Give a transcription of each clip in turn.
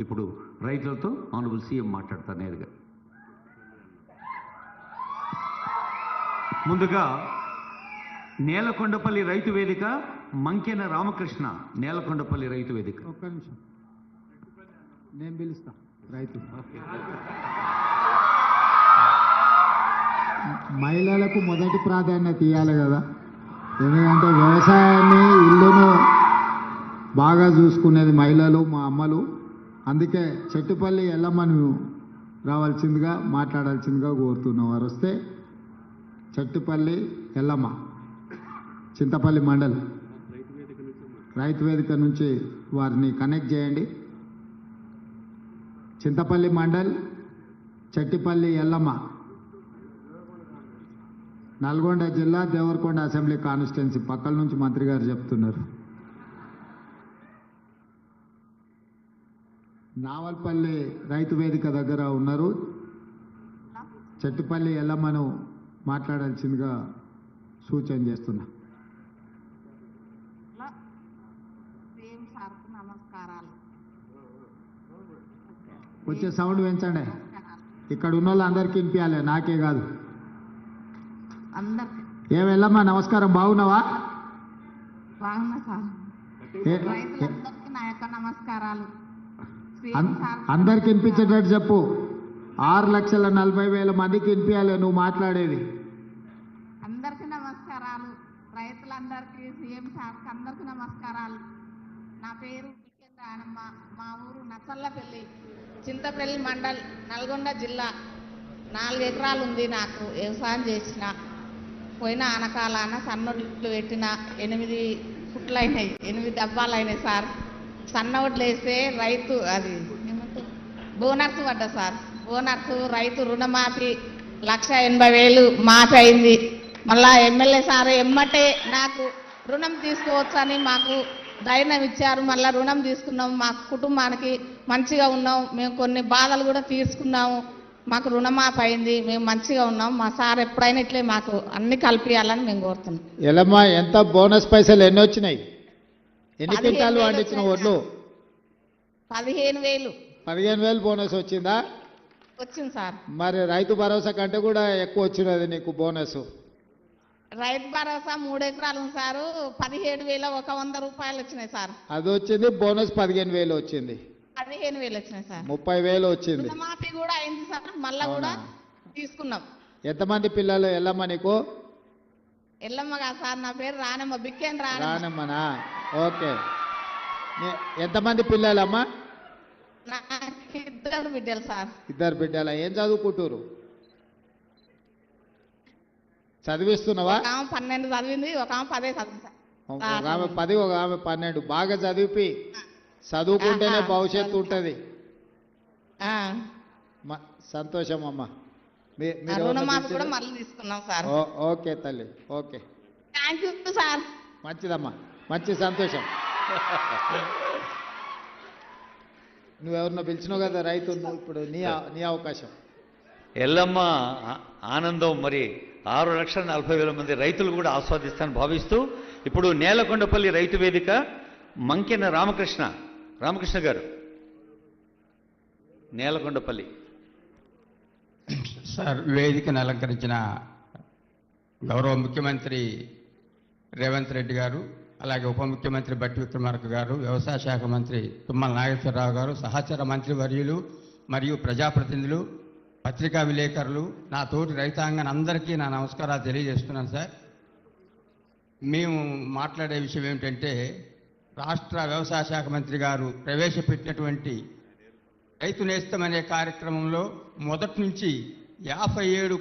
ఇప్పుడు రైతులతో honourable CM మాట్లాడతారు నేరుగా. ముందుగా నేలకొండపల్లి రైతు వేదిక మంకెన రామకృష్ణ. నేలకొండపల్లి రైతు వేదిక. ఒక్క నిమిషం నేను పిలుస్తా. రైతు మహిళలకు మొదటి ప్రాధాన్యత ఇవ్వాలి కదా, ఎందుకంటే వ్యవసాయాన్ని ఇల్లును బాగా చూసుకునేది మహిళలు, మా అమ్మలు. అందుకే చెట్టుపల్లి ఎల్లమ్మను రావాల్సిందిగా మాట్లాడాల్సిందిగా కోరుతున్నాం. వారు వస్తే చెట్టుపల్లి ఎల్లమ్మ, చింతపల్లి మండల్ రైతు వేదిక నుంచి వారిని కనెక్ట్ చేయండి. చింతపల్లి మండల్ చెట్టిపల్లి ఎల్లమ్మ, నల్గొండ జిల్లా దేవరకొండ అసెంబ్లీ కాన్స్టిట్యున్సీ. పక్కల నుంచి మంత్రి గారు చెప్తున్నారు. నావల్పల్లి రైతు వేదిక దగ్గర ఉన్నారు. చెట్టిపల్లి ఎల్లమ్మను మాట్లాడాల్సిందిగా సూచన చేస్తున్నా. వచ్చే సౌండ్ పెంచండి. ఇక్కడ ఉన్న వాళ్ళందరికీ వినిపించాలి, నాకే కాదు. ఏమెల్లమ్మా నమస్కారం, బాగున్నావా? బాగున్నా సార్. రైతులందరికీ నా యొక్క నమస్కారాలు. అందరికి వినిపించేటట్టు చెప్పు. 6,40,000 మందికి వినిపించాలి నువ్వు మాట్లాడేది. అందరికీ నమస్కారాలు. రైతులందరికీ, సీఎం సార్కి అందరికీ నమస్కారాలు. నా పేరు బికెన్ రాణమ్మ. మా ఊరు నచ్చల్లపల్లి, చింతపల్లి మండల్, నల్గొండ జిల్లా. 4 ఎకరాలు ఉంది నాకు. వ్యవసాయం చేసిన పోయిన ఆనకాలాన సన్నొడ్లు పెట్టిన 8 ఫుట్లు అయినాయి, 8 డబ్బాలు అయినాయి సార్. సన్నొడ్లు వేస్తే రైతు అది ఏమంటారు బోనస్ పడ్డా సార్. బోనస్ రైతు రుణమాఫీ 1,80,000 మాఫీ అయింది. మళ్ళా ఎమ్మెల్యే సార్ ఎమ్మటే నాకు రుణం తీసుకోవచ్చని మాకు ధైర్యం ఇచ్చారు. మళ్ళీ రుణం తీసుకున్నాం, మా కుటుంబానికి మంచిగా ఉన్నాం. మేము కొన్ని బాధలు కూడా తీసుకున్నాము, మాకు రుణమాఫీ అయింది, మేము మంచిగా ఉన్నాం. మా సార్ ఎప్పుడైనా ఇట్లే మాకు అన్ని కలిపియాలని మేము కోరుతున్నాం. ఎలమ్మా ఎంత బోనస్ పైసలు ఎన్ని వచ్చినాయి? ఎన్ని క్వింటాలు పండించిన ఒడ్లు? 15,000. 15,000 బోనస్ వచ్చిందా? వచ్చింది సార్. మరి రైతు భరోసా కంటే కూడా ఎక్కువ వచ్చినది నీకు బోనస్. రైతు భరోసా 3 ఎకరాలు ఉంది సారు. 17,100 రూపాయలు వచ్చినాయి సార్. అది వచ్చింది. బోనస్ 15,000 వచ్చింది. 15,000 వచ్చినాయి సార్. 30,000 వచ్చింది. రుణమాఫీ కూడా అయింది సార్. మళ్ళా కూడా తీసుకున్నాం. ఎంతమంది పిల్లలు ఎల్లమ్మ నీకు? ఎల్లమ్మ కాదు సార్, నా పేరు రానమ్మ, బిక్కెన్ రానమ్మనా? ఓకే. ఎంతమంది పిల్లలమ్మా? నాకు 2 బిడ్డలు సార్. 2 బిడ్డల. ఏం చదువుకుంటారు? చదివిస్తున్నావా? ఒక ఆమె 12 చదివింది, ఒక ఆమె 10 చదివింది సార్. ఒక ఆమె 10, ఒక ఆమె 12. బాగా చదివి చదువుకుంటేనే భవిష్యత్తు ఉంటుంది. సంతోషం అమ్మా. రుణమాఫీ కూడా మళ్ళీ తీసుకున్నాం సార్. ఓకే తల్లి, ఓకే. Thank you sir. మంచిదమ్మా, మంచి సంతోషం. నువ్వెవరినో పిలిచినావు కదా రైతు, ఇప్పుడు నీ అవకాశం. ఎల్లమ్మ ఆనందం మరి 6,40,000 మంది రైతులు కూడా ఆస్వాదిస్తానని భావిస్తూ ఇప్పుడు నేలకొండపల్లి రైతు వేదిక మంకెన రామకృష్ణ గారు, నేలకొండపల్లి. సార్, వేదికను అలంకరించిన గౌరవ ముఖ్యమంత్రి రేవంత్ రెడ్డి గారు, అలాగే ఉప ముఖ్యమంత్రి బట్టి విక్రమార్క గారు, వ్యవసాయ శాఖ మంత్రి తుమ్మల నాగేశ్వరరావు గారు, సహచర మంత్రి వర్యులు మరియు ప్రజాప్రతినిధులు, పత్రికా విలేకరులు, నా తోటి రైతాంగాన్ని అందరికీ నా నమస్కారాలు తెలియజేస్తున్నాను. సార్, మేము మాట్లాడే విషయం ఏమిటంటే, రాష్ట్ర వ్యవసాయ శాఖ మంత్రి గారు ప్రవేశపెట్టినటువంటి రైతు నేస్తం అనే కార్యక్రమంలో మొదటి నుంచి 57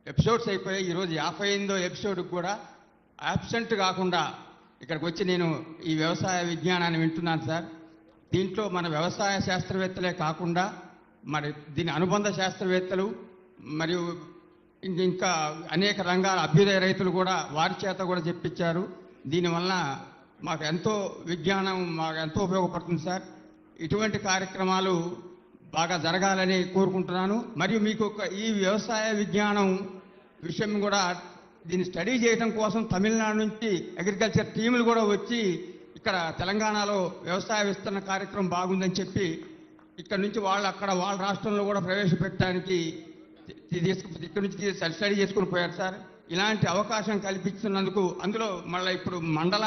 ఎపిసోడ్స్ అయిపోయాయి. ఈరోజు 58వ ఎపిసోడ్కి కూడా యాబ్సెంట్ కాకుండా ఇక్కడికి వచ్చి నేను ఈ వ్యవసాయ విజ్ఞానాన్ని వింటున్నాను సార్. దీంట్లో మన వ్యవసాయ శాస్త్రవేత్తలే కాకుండా మరి దీని అనుబంధ శాస్త్రవేత్తలు మరియు ఇంకా అనేక రంగాల అభ్యుదయ రైతులు కూడా వారి చేత కూడా చెప్పించారు. దీనివల్ల మాకు ఎంతో విజ్ఞానం మాకు ఎంతో ఉపయోగపడుతుంది సార్. ఇటువంటి కార్యక్రమాలు బాగా జరగాలని కోరుకుంటున్నాను. మరియు మీకు ఈ వ్యవసాయ విజ్ఞానం విషయం కూడా దీన్ని స్టడీ చేయడం కోసం తమిళనాడు నుంచి అగ్రికల్చర్ టీములు కూడా వచ్చి ఇక్కడ తెలంగాణలో వ్యవసాయ విస్తరణ కార్యక్రమం బాగుందని చెప్పి ఇక్కడ నుంచి వాళ్ళు అక్కడ వాళ్ళ రాష్ట్రంలో కూడా ప్రవేశపెట్టడానికి ఇక్కడ నుంచి స్టడీ చేసుకుని పోయారు సార్. ఇలాంటి అవకాశం కల్పిస్తున్నందుకు అందులో మళ్ళీ ఇప్పుడు మండల